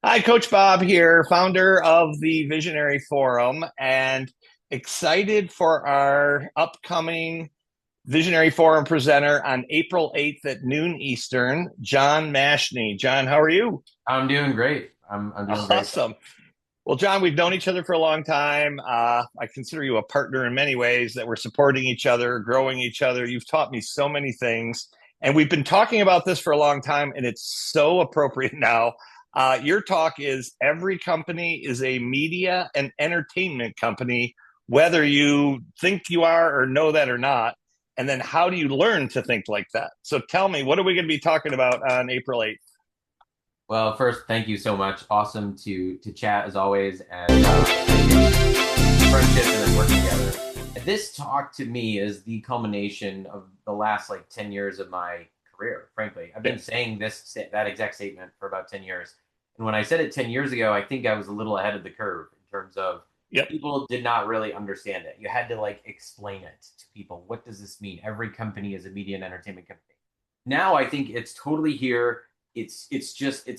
Hi, Coach Bob here, founder of the Visionary Forum, and excited for our upcoming Visionary Forum presenter on April 8th at noon Eastern, John Mashni. John, how are you? I'm doing great. I'm doing great. Awesome. Well, John, we've known each other for a long time. I consider you a partner in many ways that we're supporting each other, growing each other. You've taught me so many things. And we've been talking about this for a long time, and it's so appropriate now. Your talk is every company is a media and entertainment company, whether you think you are or know that or not. And then how do you learn to think like that? So tell me, what are we going to be talking about on April 8th? Well, first, thank you so much. Awesome to chat as always, and appreciate friendship and then working together. This talk to me is the culmination of the last like 10 years of my career. Frankly, I've been saying that exact statement for about 10 years, and when I said it 10 years ago, I think I was a little ahead of the curve in terms of Yep. people did not really understand it. You had to like explain it to people. What does this mean? Every company is a media and entertainment company. Now I think it's totally here. It's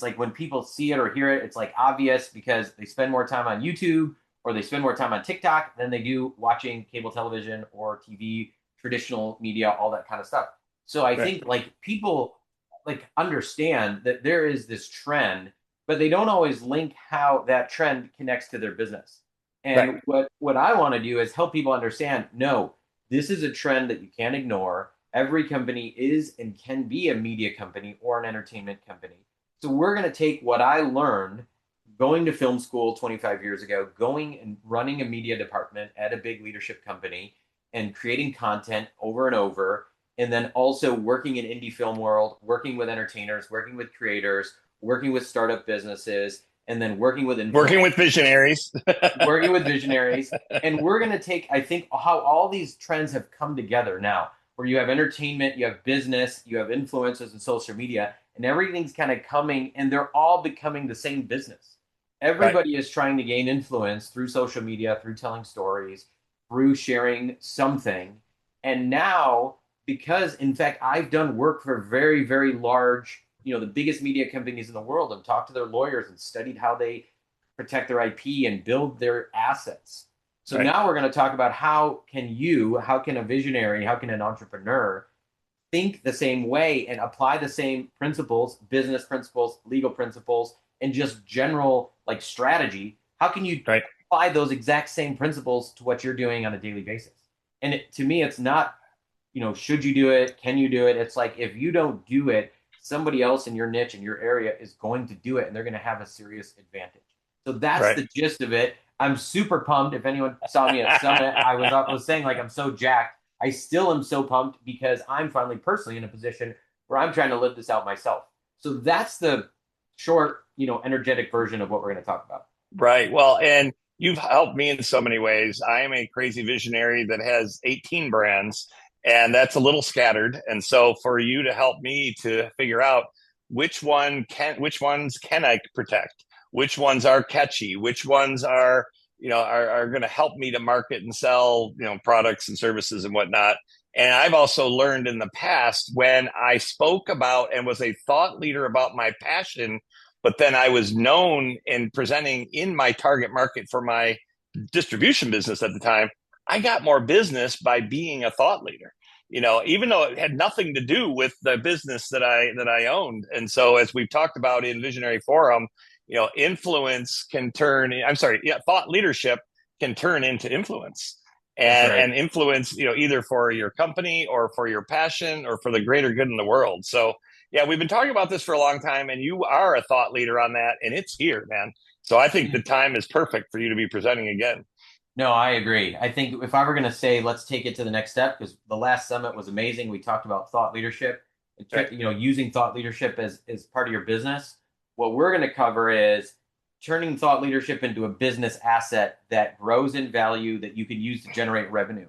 like when people see it or hear it, it's like obvious because they spend more time on YouTube or they spend more time on TikTok than they do watching cable television or TV, traditional media, all that kind of stuff. So I Right. think like people like understand that there is this trend, but they don't always link how that trend connects to their business. Right. And what I want to do is help people understand, no, this is a trend that you can't ignore. Every company is and can be a media company or an entertainment company. So we're going to take what I learned going to film school 25 years ago, going and running a media department at a big leadership company and creating content over and over, and then also working in indie film world, working with entertainers, working with creators, working with startup businesses, and then working with Working influencers, with visionaries. working with visionaries. And we're going to take, I think, how all these trends have come together now, where you have entertainment, you have business, you have influencers and social media, and everything's kind of coming and they're all becoming the same business. Right. Everybody is trying to gain influence through social media, through telling stories, through sharing something. And now, because in fact, I've done work for very, very large, the biggest media companies in the world and talked to their lawyers and studied how they protect their IP and build their assets. So Right. now we're going to talk about how can a visionary, how can an entrepreneur think the same way and apply the same principles, business principles, legal principles, and just general like strategy? How can you Right. apply those exact same principles to what you're doing on a daily basis? And to me, it's not, should you do it? Can you do it? It's like if you don't do it, somebody else in your niche in your area is going to do it and they're going to have a serious advantage. So that's Right. the gist of it. I'm super pumped. If anyone saw me at Summit, I was saying like I'm so jacked. I still am so pumped because I'm finally personally in a position where I'm trying to live this out myself. So that's the short, energetic version of what we're going to talk about. Right. Well, and you've helped me in so many ways. I am a crazy visionary that has 18 brands, and that's a little scattered. And so for you to help me to figure out which ones can I protect, which ones are catchy, which ones are, are going to help me to market and sell, products and services and whatnot. And I've also learned in the past when I spoke about and was a thought leader about my passion, but then I was known in presenting in my target market for my distribution business at the time. I got more business by being a thought leader, even though it had nothing to do with the business that I owned. And so, as we've talked about in Visionary Forum, influence can turn. I'm sorry, yeah, thought leadership can turn into influence. That's And, right. and influence, either for your company or for your passion or for the greater good in the world. So, yeah, we've been talking about this for a long time, and you are a thought leader on that, and it's here, man. So I think the time is perfect for you to be presenting again. No, I agree. I think if I were going to say, let's take it to the next step, because the last summit was amazing. We talked about thought leadership, Right. using thought leadership as part of your business. What we're going to cover is turning thought leadership into a business asset that grows in value that you can use to generate revenue.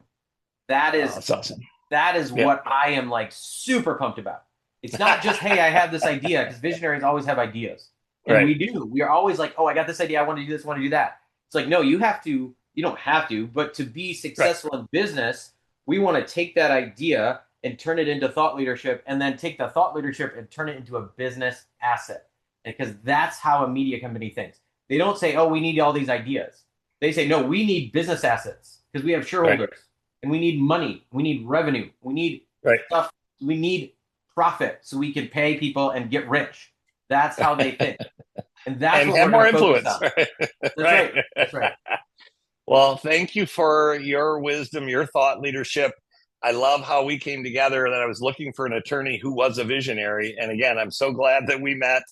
That Oh, is that's awesome. that is Yeah. what I am like super pumped about. It's not just, hey, I have this idea, because visionaries always have ideas. And Right. we do. We are always like, oh, I got this idea. I want to do this, I want to do that. It's like, no, you don't have to, but to be Right. successful in business, we want to take that idea and turn it into thought leadership and then take the thought leadership and turn it into a business asset. because that's how a media company thinks. They don't say, "Oh, we need all these ideas." They say, "No, we need business assets because we have Right. shareholders and we need money, we need revenue, we need Right. stuff, we need profit so we can pay people and get rich." That's how they think, and that's And what have we're going more to focus influence. on. That's Right. right. That's right. Well, thank you for your wisdom, your thought leadership. I love how we came together, that I was looking for an attorney who was a visionary. And again, I'm so glad that we met.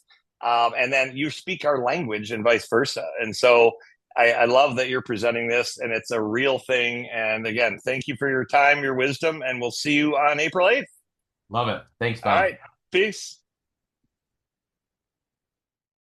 And then you speak our language and vice versa. And so I love that you're presenting this, and it's a real thing. And again, thank you for your time, your wisdom, and we'll see you on April 8th. Love it. Thanks, All Don. right. Peace.